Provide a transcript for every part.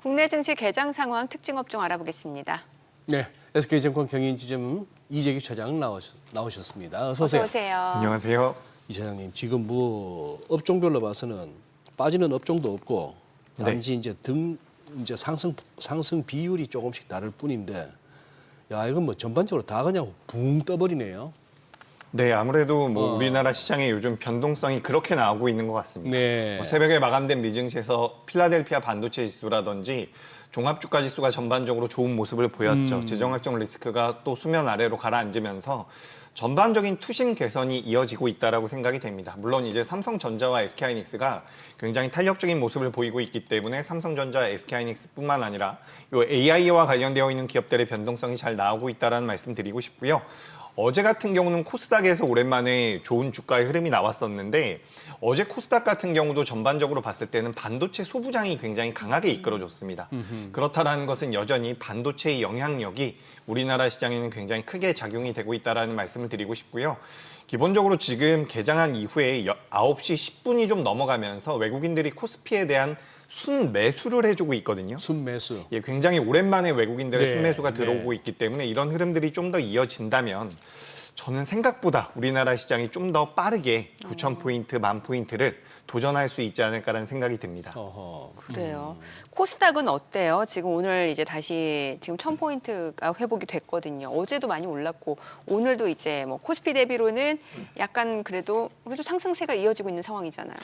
국내 증시 개장 상황 특징 업종 알아보겠습니다. 네, SK증권 경인지점 이재규 차장 나오셨습니다. 어서 오세요. 어서 오세요. 안녕하세요. 이 차장님, 지금 뭐 업종별로 봐서는 빠지는 업종도 없고 단지 이제 상승 비율이 조금씩 다를 뿐인데, 야 이건 뭐 전반적으로 다 그냥 붕 떠버리네요. 네, 아무래도 뭐 우리나라 시장에 요즘 변동성이 그렇게 나오고 있는 것 같습니다. 네. 새벽에 마감된 미증시에서 필라델피아 반도체 지수라든지 종합주가 지수가 전반적으로 좋은 모습을 보였죠. 재정학적 리스크가 또 수면 아래로 가라앉으면서 전반적인 투심 개선이 이어지고 있다라고 생각이 됩니다. 물론 이제 삼성전자와 SK하이닉스가 굉장히 탄력적인 모습을 보이고 있기 때문에 삼성전자, SK하이닉스뿐만 아니라 요 AI와 관련되어 있는 기업들의 변동성이 잘 나오고 있다라는 말씀 드리고 싶고요. 어제 같은 경우는 코스닥에서 오랜만에 좋은 주가의 흐름이 나왔었는데, 어제 코스닥 같은 경우도 전반적으로 봤을 때는 반도체 소부장이 굉장히 강하게 이끌어줬습니다. 그렇다라는 것은 여전히 반도체의 영향력이 우리나라 시장에는 굉장히 크게 작용이 되고 있다는 말씀을 드리고 싶고요. 기본적으로 지금 개장한 이후에 9시 10분이 좀 넘어가면서 외국인들이 코스피에 대한 순매수를 해주고 있거든요. 순매수. 예, 굉장히 오랜만에 외국인들의 네, 순매수가 들어오고 있기 때문에 이런 흐름들이 좀 더 이어진다면 저는 생각보다 우리나라 시장이 좀 더 빠르게 9,000포인트, 10,000포인트를 도전할 수 있지 않을까라는 생각이 듭니다. 어허. 그래요. 코스닥은 어때요? 지금 오늘 이제 다시 지금 1,000포인트가 회복이 됐거든요. 어제도 많이 올랐고 오늘도 이제 뭐 코스피 대비로는 약간 그래도 상승세가 이어지고 있는 상황이잖아요.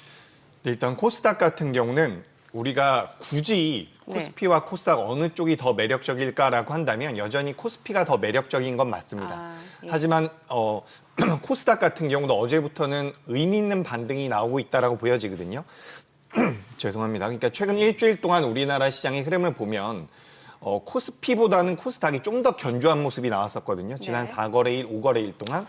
일단 코스닥 같은 경우는 우리가 굳이 코스피와 코스닥 어느 쪽이 더 매력적일까라고 한다면 여전히 코스피가 더 매력적인 건 맞습니다. 예. 하지만 코스닥 같은 경우도 어제부터는 의미 있는 반등이 나오고 있다라고 보여지거든요. 죄송합니다. 그러니까 최근 일주일 동안 우리나라 시장의 흐름을 보면 코스피보다는 코스닥이 좀 더 견조한 모습이 나왔었거든요. 지난 네. 4거래일, 5거래일 동안.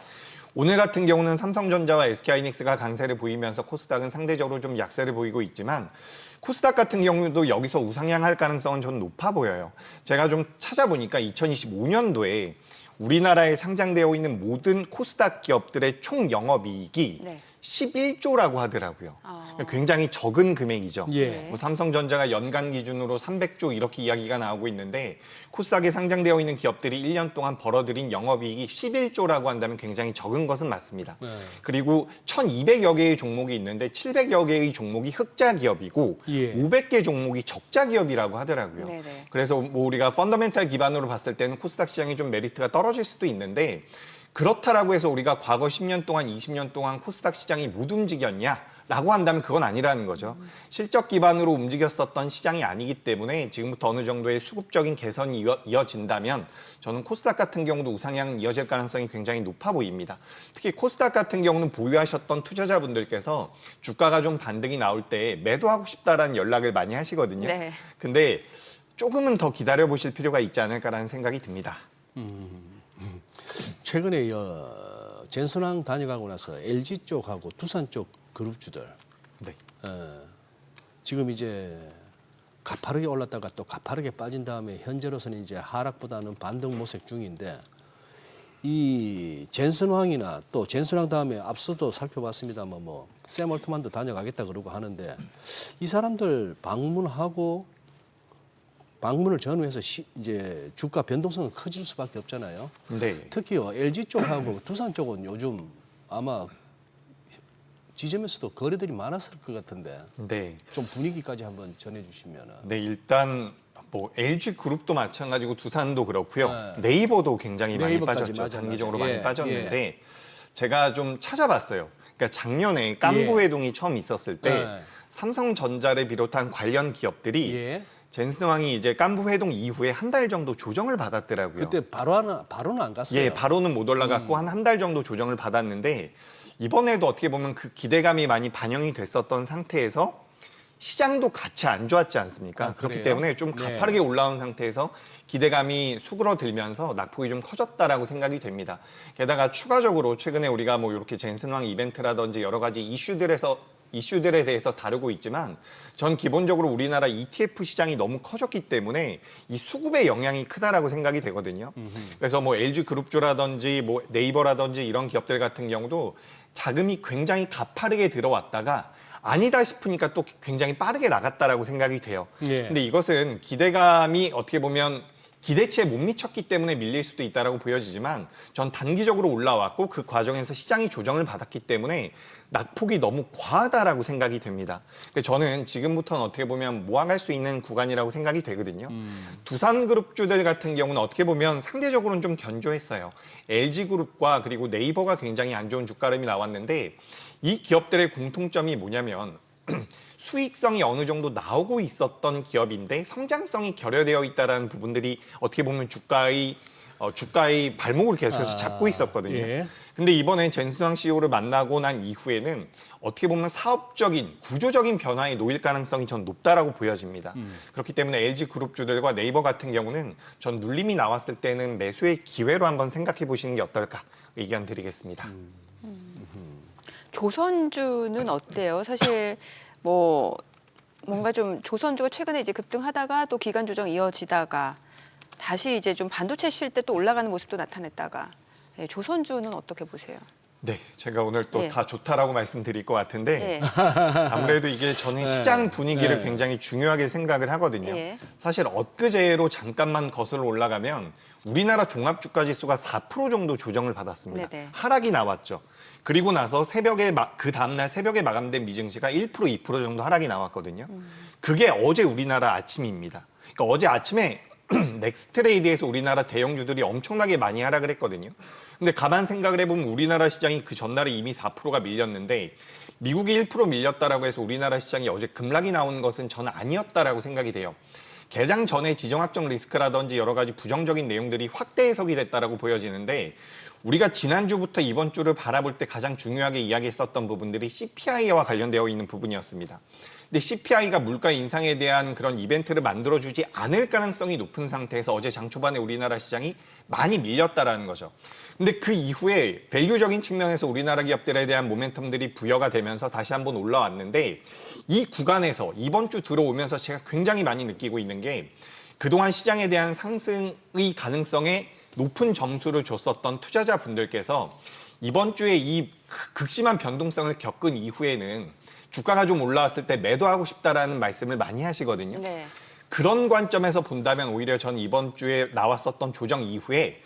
오늘 같은 경우는 삼성전자와 SK하이닉스가 강세를 보이면서 코스닥은 상대적으로 좀 약세를 보이고 있지만, 코스닥 같은 경우도 여기서 우상향할 가능성은 저는 높아 보여요. 제가 좀 찾아보니까 2025년도에 우리나라에 상장되어 있는 모든 코스닥 기업들의 총 영업이익이 네. 11조라고 하더라고요. 굉장히 적은 금액이죠. 예. 뭐 삼성전자가 연간 기준으로 300조 이렇게 이야기가 나오고 있는데, 코스닥에 상장되어 있는 기업들이 1년 동안 벌어들인 영업이익이 11조라고 한다면 굉장히 적은 것은 맞습니다. 네. 그리고 1,200여 개의 종목이 있는데 700여 개의 종목이 흑자 기업이고 예. 500개 종목이 적자 기업이라고 하더라고요. 네네. 그래서 뭐 우리가 펀더멘탈 기반으로 봤을 때는 코스닥 시장이 좀 메리트가 떨어질 수도 있는데, 그렇다라고 해서 우리가 과거 10년 동안, 20년 동안 코스닥 시장이 못 움직였냐라고 한다면 그건 아니라는 거죠. 실적 기반으로 움직였었던 시장이 아니기 때문에 지금부터 어느 정도의 수급적인 개선이 이어진다면 저는 코스닥 같은 경우도 우상향은 이어질 가능성이 굉장히 높아 보입니다. 특히 코스닥 같은 경우는 보유하셨던 투자자분들께서 주가가 좀 반등이 나올 때 매도하고 싶다라는 연락을 많이 하시거든요. 네. 근데 조금은 더 기다려 보실 필요가 있지 않을까라는 생각이 듭니다. 최근에 젠슨항 다녀가고 나서 LG 쪽하고 두산 쪽 그룹주들 네. 지금 이제 가파르게 올랐다가 또 가파르게 빠진 다음에 현재로서는 이제 하락보다는 반등 모색 중인데, 이 젠슨황이나 또 젠슨황 다음에 앞서도 살펴봤습니다만 샘 올트만도 다녀가겠다 그러고 하는데, 이 사람들 방문을 전후해서 이제 주가 변동성은 커질 수밖에 없잖아요. 네. 특히 LG 쪽하고 두산 쪽은 요즘 아마 지점에서도 거래들이 많았을 것 같은데 네. 좀 분위기까지 한번 전해주시면은. 네, 일단 뭐 LG 그룹도 마찬가지고 두산도 그렇고요. 네. 네이버도 굉장히 많이 네이버까지 빠졌죠. 맞아. 단기적으로 예, 많이 빠졌는데 제가 좀 찾아봤어요. 그러니까 작년에 깐부회동이 처음 있었을 때 예. 삼성전자를 비롯한 관련 기업들이 예. 젠슨왕이 이제 깐부회동 이후에 한 달 정도 조정을 받았더라고요. 그때 바로는 안 갔어요. 예, 바로는 못 올라갔고 한 달 정도 조정을 받았는데, 이번에도 어떻게 보면 그 기대감이 많이 반영이 됐었던 상태에서 시장도 같이 안 좋았지 않습니까? 그렇기 그래요? 때문에 좀 네. 가파르게 올라온 상태에서 기대감이 수그러들면서 낙폭이 좀 커졌다라고 생각이 됩니다. 게다가 추가적으로 최근에 우리가 뭐 이렇게 젠슨왕 이벤트라든지 여러 가지 이슈들에 대해서 다루고 있지만, 전 기본적으로 우리나라 ETF 시장이 너무 커졌기 때문에 이 수급의 영향이 크다라고 생각이 되거든요. 그래서 뭐 LG 그룹주라든지 뭐 네이버라든지 이런 기업들 같은 경우도 자금이 굉장히 가파르게 들어왔다가 아니다 싶으니까 또 굉장히 빠르게 나갔다라고 생각이 돼요. 예. 근데 이것은 기대감이 어떻게 보면 기대치에 못 미쳤기 때문에 밀릴 수도 있다라고 보여지지만 전 단기적으로 올라왔고 그 과정에서 시장이 조정을 받았기 때문에 낙폭이 너무 과하다라고 생각이 됩니다. 그러니까 저는 지금부터는 어떻게 보면 모아갈 수 있는 구간이라고 생각이 되거든요. 두산그룹주들 같은 경우는 어떻게 보면 상대적으로는 좀 견조했어요. LG그룹과 그리고 네이버가 굉장히 안 좋은 주가름이 나왔는데 이 기업들의 공통점이 뭐냐면 수익성이 어느 정도 나오고 있었던 기업인데 성장성이 결여되어 있다는 부분들이 어떻게 보면 주가의 발목을 계속해서 잡고 있었거든요. 예. 근데 이번에 젠순왕 CEO를 만나고 난 이후에는 어떻게 보면 사업적인 구조적인 변화에 놓일 가능성이 전 높다라고 보여집니다. 그렇기 때문에 LG 그룹주들과 네이버 같은 경우는 전 눌림이 나왔을 때는 매수의 기회로 한번 생각해 보시는 게 어떨까 의견 드리겠습니다. 조선주는 어때요? 사실 뭐 뭔가 좀 조선주가 최근에 이제 급등하다가 또 기간 조정 이어지다가 다시 이제 좀 반도체 쉴 때 또 올라가는 모습도 나타냈다가 예, 조선주는 어떻게 보세요? 네, 제가 오늘 또 예. 다 좋다라고 말씀드릴 것 같은데 예. 아무래도 이게 저는 시장 분위기를 네. 굉장히 중요하게 생각을 하거든요. 예. 사실 엊그제로 잠깐만 거슬러 올라가면 우리나라 종합주가지수가 4% 정도 조정을 받았습니다. 네네. 하락이 나왔죠. 그리고 나서 그 다음날 새벽에 마감된 미증시가 1%, 2% 정도 하락이 나왔거든요. 그게 어제 우리나라 아침입니다. 그러니까 어제 아침에 넥스트레이드에서 우리나라 대형주들이 엄청나게 많이 하락을 했거든요. 근데 가만 생각을 해보면 우리나라 시장이 그 전날에 이미 4%가 밀렸는데 미국이 1% 밀렸다라고 해서 우리나라 시장이 어제 급락이 나온 것은 저는 아니었다라고 생각이 돼요. 개장 전에 지정학적 리스크라든지 여러 가지 부정적인 내용들이 확대 해석이 됐다라고 보여지는데 우리가 지난주부터 이번 주를 바라볼 때 가장 중요하게 이야기했었던 부분들이 CPI와 관련되어 있는 부분이었습니다. 근데 CPI가 물가 인상에 대한 그런 이벤트를 만들어주지 않을 가능성이 높은 상태에서 어제 장 초반에 우리나라 시장이 많이 밀렸다라는 거죠. 근데 그 이후에 밸류적인 측면에서 우리나라 기업들에 대한 모멘텀들이 부여가 되면서 다시 한번 올라왔는데 이 구간에서 이번 주 들어오면서 제가 굉장히 많이 느끼고 있는 게 그동안 시장에 대한 상승의 가능성에 높은 점수를 줬었던 투자자분들께서 이번 주에 이 극심한 변동성을 겪은 이후에는 주가가 좀 올라왔을 때 매도하고 싶다라는 말씀을 많이 하시거든요. 네. 그런 관점에서 본다면 오히려 전 이번 주에 나왔었던 조정 이후에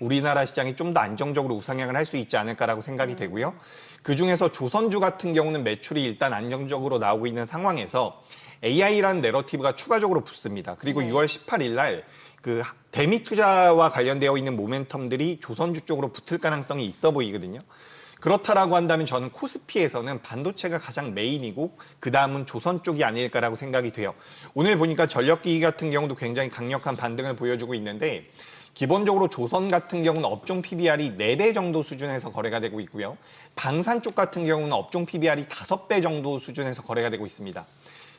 우리나라 시장이 좀 더 안정적으로 우상향을 할 수 있지 않을까라고 생각이 되고요. 그중에서 조선주 같은 경우는 매출이 일단 안정적으로 나오고 있는 상황에서 AI라는 내러티브가 추가적으로 붙습니다. 그리고 네. 6월 18일 날 그 대미 투자와 관련되어 있는 모멘텀들이 조선주 쪽으로 붙을 가능성이 있어 보이거든요. 그렇다라고 한다면 저는 코스피에서는 반도체가 가장 메인이고 그 다음은 조선 쪽이 아닐까라고 생각이 돼요. 오늘 보니까 전력기기 같은 경우도 굉장히 강력한 반등을 보여주고 있는데 기본적으로 조선 같은 경우는 업종 PBR이 4배 정도 수준에서 거래가 되고 있고요. 방산 쪽 같은 경우는 업종 PBR이 5배 정도 수준에서 거래가 되고 있습니다.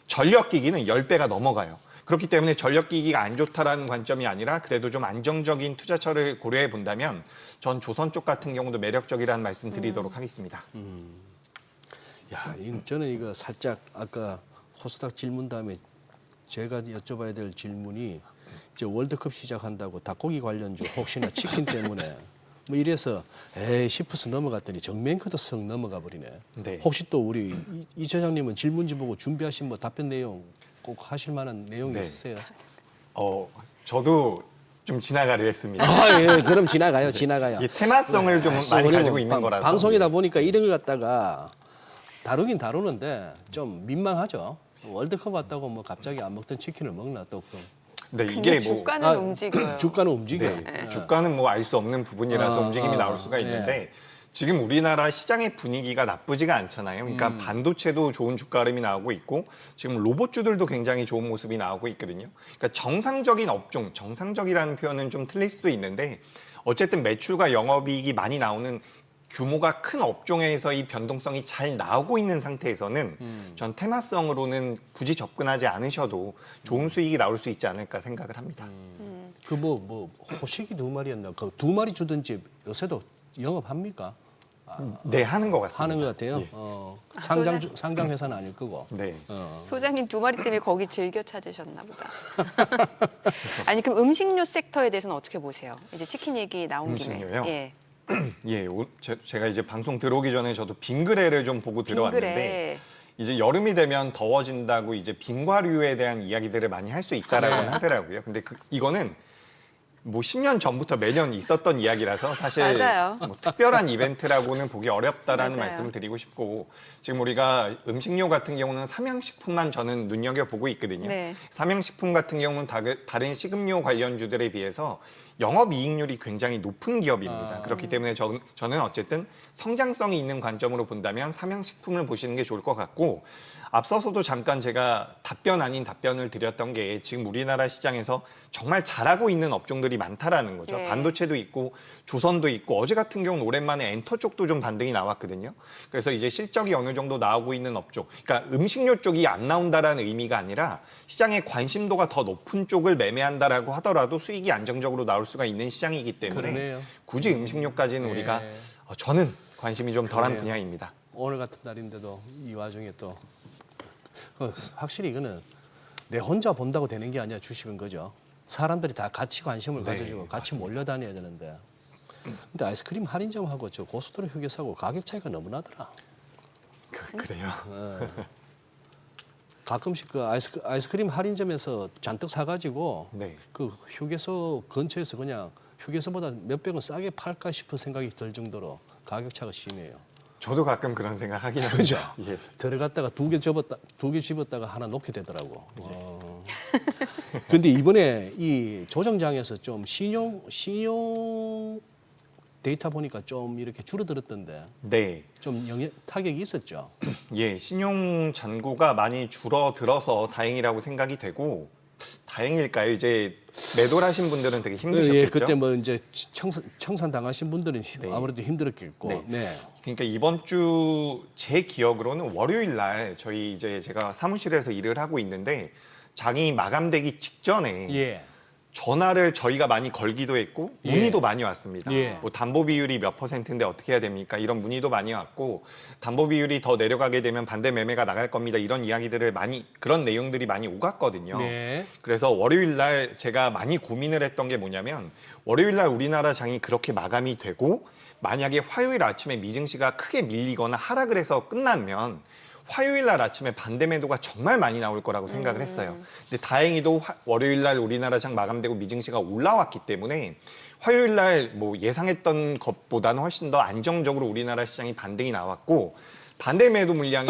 전력기기는 10배가 넘어가요. 그렇기 때문에 전력기기가 안 좋다라는 관점이 아니라 그래도 좀 안정적인 투자처를 고려해 본다면 전 조선 쪽 같은 경우도 매력적이라는 말씀 드리도록 하겠습니다. 야, 저는 이거 살짝 아까 코스닥 질문 다음에 제가 여쭤봐야 될 질문이 이제 월드컵 시작한다고 닭고기 관련주 혹시나 치킨 때문에 뭐 이래서 에이 싶어서 넘어갔더니 정면크도 썩 넘어가 버리네. 네. 혹시 또 우리 이 차장님은 질문지 보고 준비하신 뭐 답변 내용 꼭 하실 만한 내용이 네. 있으세요? 저도 좀 지나가려 했습니다. 아, 예, 그럼 지나가요, 지나가요. 이 테마성을 좀 많이 우리는 가지고 있는 거라서. 방송이다 보니까 이런 걸 갖다가 다루긴 다루는데 좀 민망하죠. 월드컵 왔다고 뭐 갑자기 안 먹던 치킨을 먹나 또 그. 네, 근데 이게 뭐 주가는 움직여요. 주가는 움직여요. 네, 주가는 뭐 알 수 없는 부분이라서 움직임이 나올 수가 있는데 지금 우리나라 시장의 분위기가 나쁘지가 않잖아요. 그러니까 반도체도 좋은 주가 흐름이 나오고 있고 지금 로봇주들도 굉장히 좋은 모습이 나오고 있거든요. 그러니까 정상적인 업종, 정상적이라는 표현은 좀 틀릴 수도 있는데 어쨌든 매출과 영업이익이 많이 나오는 규모가 큰 업종에서 이 변동성이 잘 나오고 있는 상태에서는 전 테마성으로는 굳이 접근하지 않으셔도 좋은 수익이 나올 수 있지 않을까 생각을 합니다. 그 뭐 호식이 2마리였나? 그 2마리 주던 집 요새도 영업합니까? 네, 하는 것 같습니다. 하는 것 같아요. 예. 상장 회사는 아닐 거고. 네. 소장님 2마리 때문에 거기 즐겨 찾으셨나 보다. 아니 그럼 음식료 섹터에 대해서는 어떻게 보세요? 이제 치킨 얘기 나온 음식료요? 김에. 예. 예, 제가 이제 방송 들어오기 전에 저도 빙그레를 좀 보고 들어왔는데 빙그레. 이제 여름이 되면 더워진다고 이제 빙과류에 대한 이야기들을 많이 할 수 있다라고 네. 하더라고요. 근데 이거는 뭐 10년 전부터 매년 있었던 이야기라서 사실 맞아요. 뭐 특별한 이벤트라고는 보기 어렵다라는 맞아요. 말씀을 드리고 싶고, 지금 우리가 음식료 같은 경우는 삼양식품만 저는 눈여겨보고 있거든요. 네. 삼양식품 같은 경우는 다른 식음료 관련주들에 비해서 영업이익률이 굉장히 높은 기업입니다. 그렇기 때문에 저는 어쨌든 성장성이 있는 관점으로 본다면 삼양식품을 보시는 게 좋을 것 같고, 앞서서도 잠깐 제가 답변 아닌 답변을 드렸던 게 지금 우리나라 시장에서 정말 잘하고 있는 업종들이 많다라는 거죠. 네. 반도체도 있고 조선도 있고, 어제 같은 경우는 오랜만에 엔터 쪽도 좀 반등이 나왔거든요. 그래서 이제 실적이 어느 정도 나오고 있는 업종, 그러니까 음식료 쪽이 안 나온다라는 의미가 아니라 시장의 관심도가 더 높은 쪽을 매매한다라고 하더라도 수익이 안정적으로 나올 수가 있는 시장이기 때문에 그러네요. 굳이 음식료까지는 네. 우리가 저는 관심이 좀 덜한 그래요. 분야입니다. 오늘 같은 날인데도 이 와중에 또 확실히 이거는 내 혼자 본다고 되는 게 아니라 주식은 거죠. 사람들이 다 같이 관심을 네, 가져주고 같이 몰려다녀야 되는데. 근데 아이스크림 할인점하고 저 고속도로 휴게소하고 가격 차이가 너무 나더라. 그래요. 가끔씩 그 아이스크림 할인점에서 잔뜩 사가지고 네. 그 휴게소 근처에서 그냥 휴게소보다 몇백 원 싸게 팔까 싶은 생각이 들 정도로 가격 차가 심해요. 저도 가끔 그런 생각 하긴 합니다. 그죠? 예. 들어갔다가 두 개 집었다가 하나 놓게 되더라고. 근데 이번에 이 조정장에서 좀 신용 데이터 보니까 좀 이렇게 줄어들었던데 네. 좀 타격이 있었죠. 예, 신용 잔고가 많이 줄어들어서 다행이라고 생각이 되고, 다행일까요? 이제 매도를 하신 분들은 되게 힘드셨겠죠? 예, 그때 뭐 이제 청산 당하신 분들은 네. 아무래도 힘들었겠고. 네. 네. 그러니까 이번 주 제 기억으로는 월요일 날 저희 이제 제가 사무실에서 일을 하고 있는데 장이 마감되기 직전에 예. 전화를 저희가 많이 걸기도 했고 예. 문의도 많이 왔습니다. 예. 뭐 담보 비율이 몇 %인데 어떻게 해야 됩니까? 이런 문의도 많이 왔고, 담보 비율이 더 내려가게 되면 반대 매매가 나갈 겁니다. 이런 이야기들을 그런 내용들이 많이 오갔거든요. 네. 그래서 월요일 날 제가 많이 고민을 했던 게 뭐냐면, 월요일 날 우리나라 장이 그렇게 마감이 되고 만약에 화요일 아침에 미증시가 크게 밀리거나 하락을 해서 끝나면 화요일 날 아침에 반대 매도가 정말 많이 나올 거라고 생각을 했어요. 근데 다행히도 월요일 날 우리나라 장 마감되고 미증시가 올라왔기 때문에 화요일 날 뭐 예상했던 것보다는 훨씬 더 안정적으로 우리나라 시장이 반등이 나왔고, 반대 매도 물량이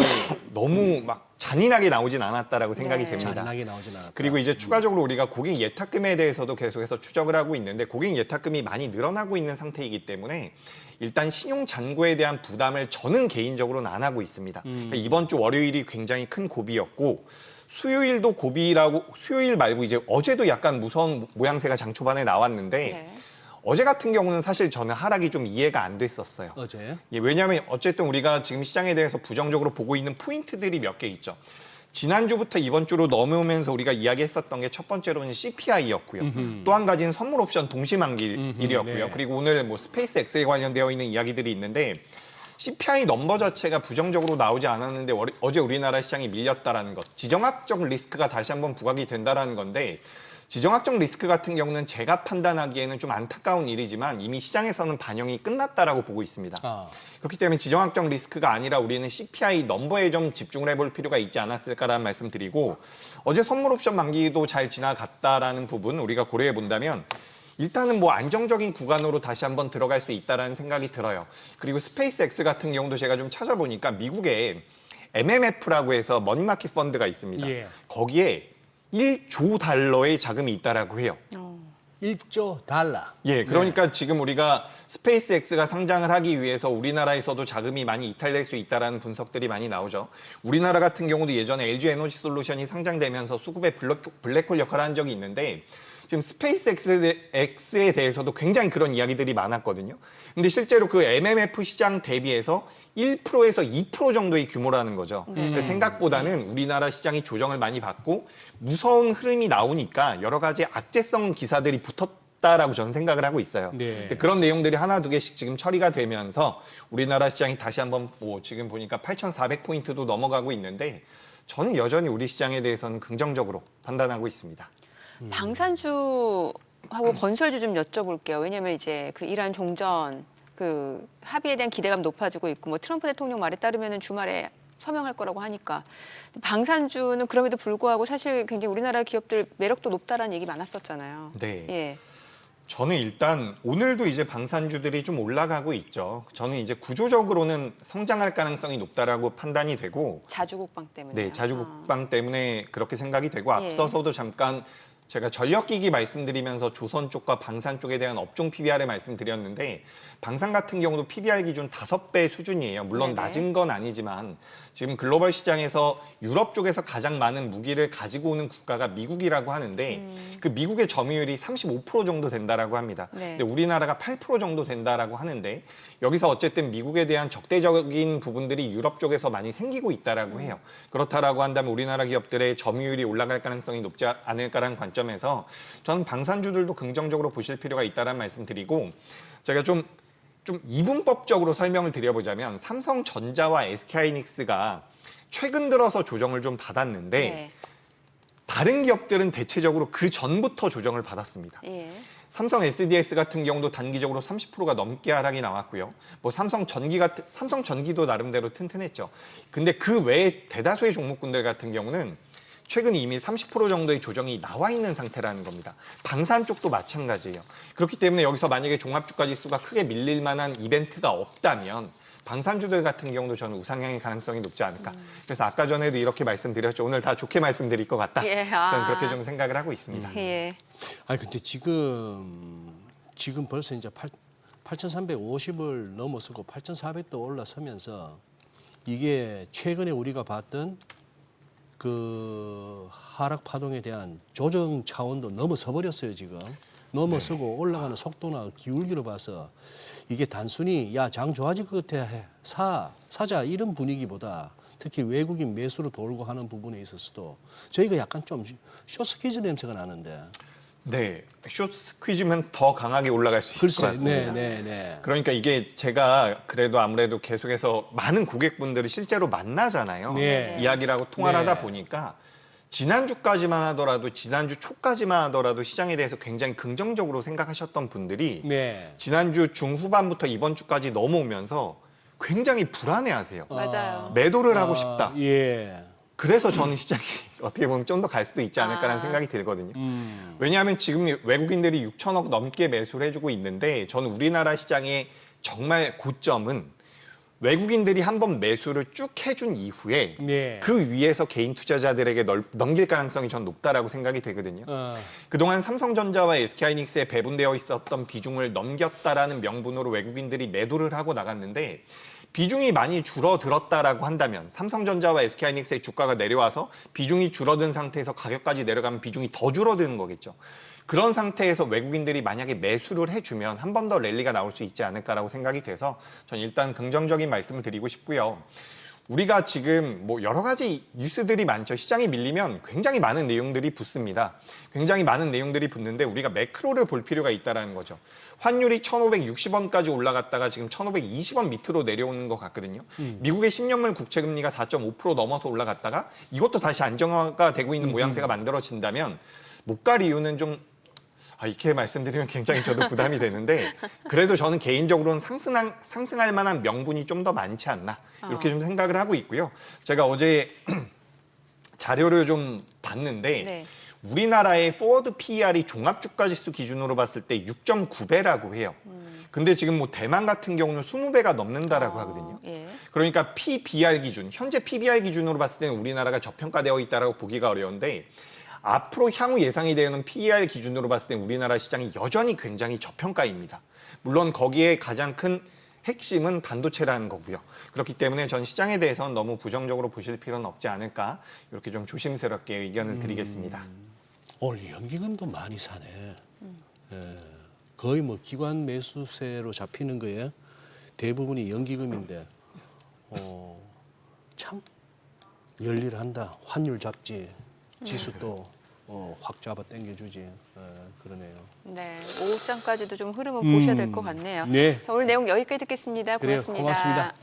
너무 막 잔인하게 나오진 않았다라고 생각이 네. 됩니다. 잔인하게 나오진 않았다. 그리고 이제 추가적으로 우리가 고객 예탁금에 대해서도 계속해서 추적을 하고 있는데, 고객 예탁금이 많이 늘어나고 있는 상태이기 때문에 일단 신용 잔고에 대한 부담을 저는 개인적으로는 안 하고 있습니다. 그러니까 이번 주 월요일이 굉장히 큰 고비였고, 수요일도 고비라고, 수요일 말고 이제 어제도 약간 무서운 모양새가 장 초반에 나왔는데 네. 어제 같은 경우는 사실 저는 하락이 좀 이해가 안 됐었어요. 어제 예, 왜냐하면 어쨌든 우리가 지금 시장에 대해서 부정적으로 보고 있는 포인트들이 몇 개 있죠. 지난주부터 이번 주로 넘어오면서 우리가 이야기했었던 게 첫 번째로는 CPI였고요. 또 한 가지는 선물 옵션 동시만기일이었고요. 네. 그리고 오늘 뭐 스페이스 X에 관련되어 있는 이야기들이 있는데, CPI 넘버 자체가 부정적으로 나오지 않았는데 어제 우리나라 시장이 밀렸다라는 것, 지정학적 리스크가 다시 한번 부각이 된다라는 건데, 지정학적 리스크 같은 경우는 제가 판단하기에는 좀 안타까운 일이지만 이미 시장에서는 반영이 끝났다라고 보고 있습니다. 그렇기 때문에 지정학적 리스크가 아니라 우리는 CPI 넘버에 좀 집중을 해볼 필요가 있지 않았을까라는 말씀 드리고, 어제 선물 옵션 만기도 잘 지나갔다라는 부분 우리가 고려해 본다면 일단은 뭐 안정적인 구간으로 다시 한번 들어갈 수 있다라는 생각이 들어요. 그리고 스페이스 X 같은 경우도 제가 좀 찾아보니까 미국에 MMF라고 해서 머니마켓 펀드가 있습니다. 예. 거기에 1조 달러의 자금이 있다라고 해요. 1조 달러. 예, 그러니까 지금 우리가 스페이스 X가 상장을 하기 위해서 우리나라에서도 자금이 많이 이탈될 수 있다라는 분석들이 많이 나오죠. 우리나라 같은 경우도 예전에 LG 에너지 솔루션이 상장되면서 수급의 블랙홀 역할을 한 적이 있는데, 지금 스페이스 X에 대해서도 굉장히 그런 이야기들이 많았거든요. 근데 실제로 그 MMF 시장 대비해서 1%에서 2% 정도의 규모라는 거죠. 그래서 생각보다는 우리나라 시장이 조정을 많이 받고 무서운 흐름이 나오니까 여러 가지 악재성 기사들이 붙었다라고 저는 생각을 하고 있어요. 네. 근데 그런 내용들이 하나 두 개씩 지금 처리가 되면서 우리나라 시장이 다시 한번 뭐 지금 보니까 8,400포인트도 넘어가고 있는데, 저는 여전히 우리 시장에 대해서는 긍정적으로 판단하고 있습니다. 방산주하고 건설주 좀 여쭤볼게요. 왜냐하면 이제 그 이란 종전 그 합의에 대한 기대감 높아지고 있고, 뭐 트럼프 대통령 말에 따르면은 주말에 서명할 거라고 하니까. 방산주는 그럼에도 불구하고 사실 굉장히 우리나라 기업들 매력도 높다라는 얘기 많았었잖아요. 네. 예. 저는 일단 오늘도 이제 방산주들이 좀 올라가고 있죠. 저는 이제 구조적으로는 성장할 가능성이 높다라고 판단이 되고, 자주국방 때문에. 네, 자주국방 때문에 그렇게 생각이 되고, 예. 앞서서도 잠깐 제가 전력기기 말씀드리면서 조선 쪽과 방산 쪽에 대한 업종 PBR을 말씀드렸는데, 방산 같은 경우도 PBR 기준 5배 수준이에요. 물론 네네. 낮은 건 아니지만 지금 글로벌 시장에서 유럽 쪽에서 가장 많은 무기를 가지고 오는 국가가 미국이라고 하는데 그 미국의 점유율이 35% 정도 된다라고 합니다. 네. 근데 우리나라가 8% 정도 된다라고 하는데 여기서 어쨌든 미국에 대한 적대적인 부분들이 유럽 쪽에서 많이 생기고 있다라고 해요. 그렇다라고 한다면 우리나라 기업들의 점유율이 올라갈 가능성이 높지 않을까라는 관점에서 저는 방산주들도 긍정적으로 보실 필요가 있다라는 말씀드리고 제가 좀 이분법적으로 설명을 드려보자면 삼성전자와 SK하이닉스가 최근 들어서 조정을 좀 받았는데 네. 다른 기업들은 대체적으로 그 전부터 조정을 받았습니다. 예. 삼성 SDS 같은 경우도 단기적으로 30%가 넘게 하락이 나왔고요. 뭐 삼성 전기도 나름대로 튼튼했죠. 근데 그 외에 대다수의 종목군들 같은 경우는 최근 이미 30% 정도의 조정이 나와 있는 상태라는 겁니다. 방산 쪽도 마찬가지예요. 그렇기 때문에 여기서 만약에 종합주가 지수가 크게 밀릴 만한 이벤트가 없다면 방산주들 같은 경우도 저는 우상향의 가능성이 높지 않을까. 그래서 아까 전에도 이렇게 말씀드렸죠. 오늘 다 좋게 말씀드릴 것 같다. 예, 저는 그렇게 좀 생각을 하고 있습니다. 예. 아니 근데 지금 벌써 이제 8,350을 넘어서고 8,400도 올라서면서 이게 최근에 우리가 봤던 그 하락 파동에 대한 조정 차원도 넘어서 버렸어요, 지금. 넘어서고 올라가는 속도나 기울기로 봐서 이게 단순히 야, 장 좋아질 것 같아 사자 이런 분위기보다 특히 외국인 매수로 돌고 하는 부분에 있어서도 저희가 약간 좀 숏스퀴즈 냄새가 나는데. 네, 숏 스퀴즈면 더 강하게 올라갈 수 있을 것 같습니다. 네. 그러니까 이게 제가 그래도 아무래도 계속해서 많은 고객분들을 실제로 만나잖아요. 네. 이야기를 하고 통화를 네. 하다 보니까 지난주까지만 하더라도 지난주 초까지만 하더라도 시장에 대해서 굉장히 긍정적으로 생각하셨던 분들이 네. 지난주 중후반부터 이번 주까지 넘어오면서 굉장히 불안해하세요. 맞아요. 매도를 하고 싶다. 예. 그래서 저는 시장이 어떻게 보면 좀 더 갈 수도 있지 않을까라는 아. 생각이 들거든요. 왜냐하면 지금 외국인들이 6천억 넘게 매수를 해주고 있는데 저는 우리나라 시장의 정말 고점은 외국인들이 한번 매수를 쭉 해준 이후에 네. 그 위에서 개인 투자자들에게 넘길 가능성이 전 높다라고 생각이 되거든요. 그동안 삼성전자와 SK하이닉스에 배분되어 있었던 비중을 넘겼다라는 명분으로 외국인들이 매도를 하고 나갔는데 비중이 많이 줄어들었다라고 한다면 삼성전자와 SK하이닉스의 주가가 내려와서 비중이 줄어든 상태에서 가격까지 내려가면 비중이 더 줄어드는 거겠죠. 그런 상태에서 외국인들이 만약에 매수를 해주면 한 번 더 랠리가 나올 수 있지 않을까라고 생각이 돼서 저는 일단 긍정적인 말씀을 드리고 싶고요. 우리가 지금 뭐 여러 가지 뉴스들이 많죠. 시장이 밀리면 굉장히 많은 내용들이 붙습니다. 굉장히 많은 내용들이 붙는데 우리가 매크로를 볼 필요가 있다는 거죠. 환율이 1,560원까지 올라갔다가 지금 1,520원 밑으로 내려오는 것 같거든요. 미국의 10년물 국채금리가 4.5% 넘어서 올라갔다가 이것도 다시 안정화가 되고 있는 모양새가 만들어진다면 못 갈 이유는 좀 이렇게 말씀드리면 굉장히 저도 부담이 되는데 그래도 저는 개인적으로는 상승할 만한 명분이 좀 더 많지 않나 이렇게 좀 생각을 하고 있고요. 제가 어제 자료를 좀 봤는데 네. 우리나라의 포워드 PER이 종합주가지수 기준으로 봤을 때 6.9배라고 해요. 근데 지금 뭐 대만 같은 경우는 20배가 넘는다라고 하거든요. 예. 그러니까 PBR 기준, 현재 PBR 기준으로 봤을 때는 우리나라가 저평가되어 있다라고 보기가 어려운데 앞으로 향후 예상이 되는 PER 기준으로 봤을 때 우리나라 시장이 여전히 굉장히 저평가입니다. 물론 거기에 가장 큰 핵심은 반도체라는 거고요. 그렇기 때문에 전 시장에 대해서는 너무 부정적으로 보실 필요는 없지 않을까 이렇게 좀 조심스럽게 의견을 드리겠습니다. 오늘 연기금도 많이 사네. 예. 거의 뭐 기관 매수세로 잡히는 거에 대부분이 연기금인데 참 열일한다. 환율 잡지. 지수 또 확 잡아 당겨주지. 그러네요. 네. 오후장까지도 좀 흐름을 보셔야 될 것 같네요. 네. 자, 오늘 내용 여기까지 듣겠습니다. 그래요. 고맙습니다. 고맙습니다.